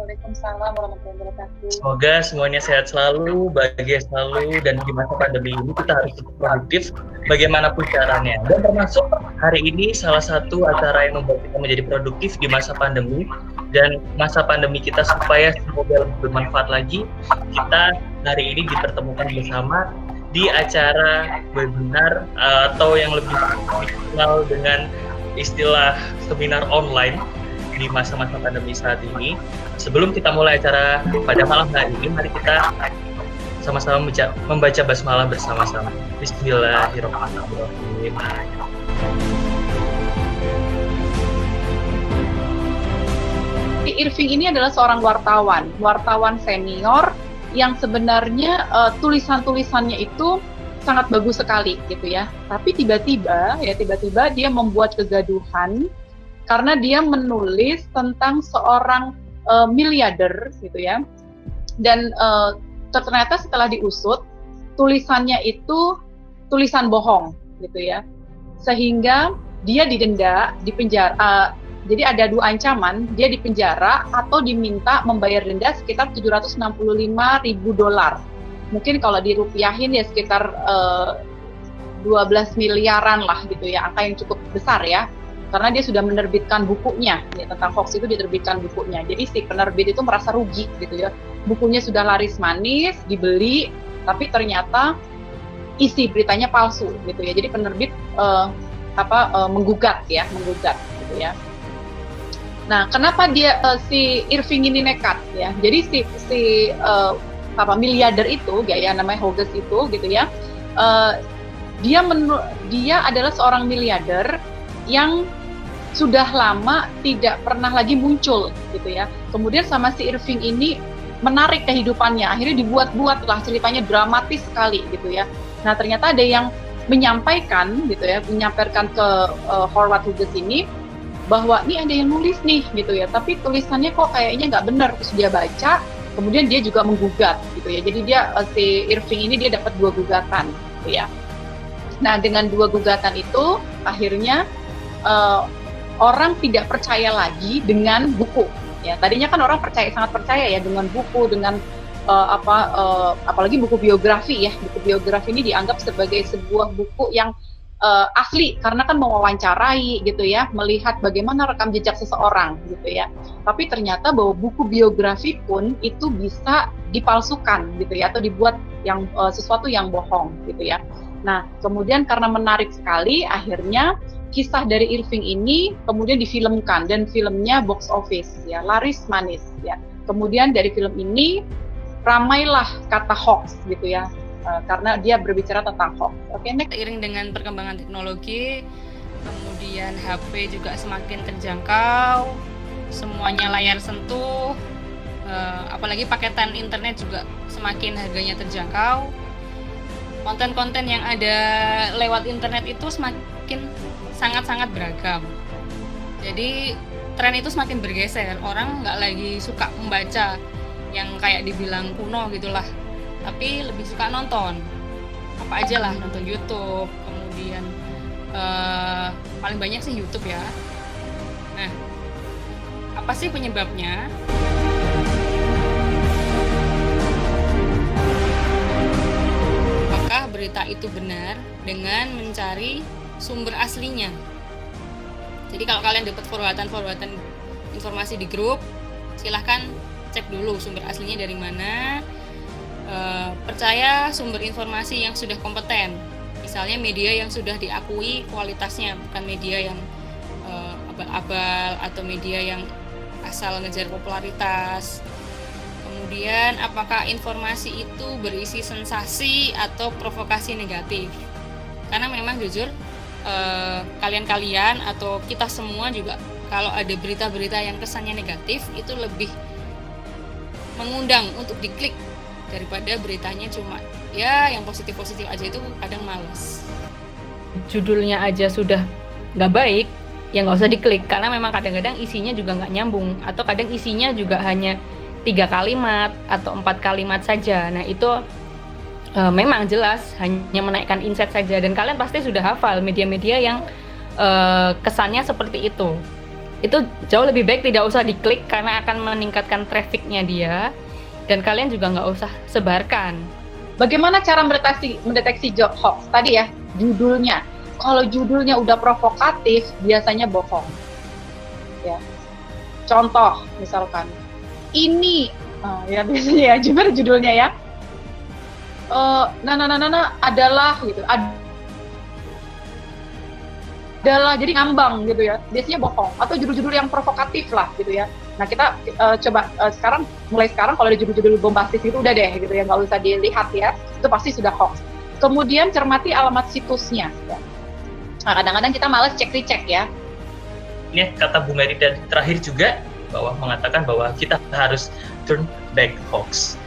Waalaikumsalam warahmatullahi wabarakatuh. Semoga semuanya sehat selalu, bahagia selalu, dan di masa pandemi ini kita harus tetap produktif bagaimanapun caranya. Dan termasuk hari ini salah satu acara yang membuat kita menjadi produktif di masa pandemi dan masa pandemi kita supaya semoga lebih bermanfaat lagi. Kita hari ini dipertemukan bersama di acara webinar atau yang lebih dikenal dengan istilah seminar online di masa-masa pandemi saat ini. Sebelum kita mulai acara pada malam hari ini, mari kita sama-sama membaca basmalah bersama-sama. Bismillahirrahmanirrahim. Irving ini adalah seorang wartawan senior yang sebenarnya tulisan-tulisannya itu sangat bagus sekali gitu ya. Tapi tiba-tiba dia membuat kegaduhan karena dia menulis tentang seorang miliarder gitu ya. Dan ternyata setelah diusut tulisannya itu tulisan bohong gitu ya. Sehingga dia didenda, dipenjara. Jadi ada dua ancaman, dia dipenjara atau diminta membayar denda sekitar $765.000. Mungkin kalau dirupiahin ya sekitar 12 miliaran lah gitu ya, angka yang cukup besar ya. Karena dia sudah menerbitkan bukunya ya, tentang hoax itu diterbitkan bukunya. Jadi si penerbit itu merasa rugi gitu ya. Bukunya sudah laris manis, dibeli, tapi ternyata isi beritanya palsu gitu ya. Jadi penerbit menggugat gitu ya. Nah, kenapa dia si Irving ini nekat ya? Jadi si miliarder itu, ya namanya Hughes itu gitu ya. Dia adalah seorang miliarder yang sudah lama tidak pernah lagi muncul gitu ya. Kemudian sama si Irving ini menarik kehidupannya, akhirnya dibuat-buat lah ceritanya, dramatis sekali gitu ya. Nah ternyata ada yang menyampaikan ke Howard Hughes ini bahwa ini ada yang nulis nih gitu ya, tapi tulisannya kok kayaknya nggak benar. Terus dia baca, kemudian dia juga menggugat gitu ya. Jadi dia si Irving ini dia dapat 2 gugatan gitu ya. Nah dengan 2 gugatan itu akhirnya orang tidak percaya lagi dengan buku ya. Tadinya kan orang sangat percaya ya dengan buku, dengan apalagi buku biografi ya. Buku biografi ini dianggap sebagai sebuah buku yang asli karena kan mewawancarai gitu ya, melihat bagaimana rekam jejak seseorang gitu ya. Tapi ternyata bahwa buku biografi pun itu bisa dipalsukan gitu ya, atau dibuat yang sesuatu yang bohong gitu ya. Nah kemudian karena menarik sekali, akhirnya kisah dari Irving ini kemudian difilmkan, dan filmnya box office ya, laris manis ya. Kemudian dari film ini ramailah kata hoax gitu ya, karena dia berbicara tentang hoax. Oke, next. Seiring dengan perkembangan teknologi, kemudian HP juga semakin terjangkau, semuanya layar sentuh, apalagi paketan internet juga semakin harganya terjangkau. Konten-konten yang ada lewat internet itu semakin sangat-sangat beragam. Jadi tren itu semakin bergeser, orang nggak lagi suka membaca yang kayak dibilang kuno gitulah, tapi lebih suka nonton apa aja lah, nonton YouTube. Kemudian paling banyak sih YouTube ya. Nah, apa sih penyebabnya? Apakah berita itu benar dengan mencari sumber aslinya? Jadi kalau kalian dapat forwardan informasi di grup, silahkan cek dulu sumber aslinya dari mana. Percaya sumber informasi yang sudah kompeten, misalnya media yang sudah diakui kualitasnya, bukan media yang abal-abal atau media yang asal ngejar popularitas. Kemudian apakah informasi itu berisi sensasi atau provokasi negatif? Karena memang jujur kalian atau kita semua juga kalau ada berita-berita yang kesannya negatif itu lebih mengundang untuk diklik daripada beritanya cuma ya yang positif-positif aja, itu kadang males. Judulnya aja sudah nggak baik, ya nggak usah diklik, karena memang kadang-kadang isinya juga nggak nyambung, atau kadang isinya juga hanya 3 kalimat atau 4 kalimat saja. Nah itu memang jelas hanya menaikkan insight saja, dan kalian pasti sudah hafal media-media yang kesannya seperti itu. itu jauh lebih baik tidak usah diklik karena akan meningkatkan trafficnya dia, dan kalian juga nggak usah sebarkan. Bagaimana cara mendeteksi job hoax? Tadi ya, judulnya. Kalau judulnya udah provokatif, biasanya bohong. Ya. Contoh, misalkan, ini, ya biasanya ya, judulnya ya, adalah gitu, adalah jadi ngambang gitu ya, biasanya bohong atau judul-judul yang provokatif lah gitu ya. Nah kita coba mulai sekarang kalau ada judul-judul bombastis itu udah deh gitu ya, nggak usah dilihat ya, itu pasti sudah hoax. Kemudian cermati alamat situsnya ya. Nah kadang-kadang kita malas cek-cek ya. Ini kata Bu Mary dan terakhir juga bahwa mengatakan bahwa kita harus turn back hoax.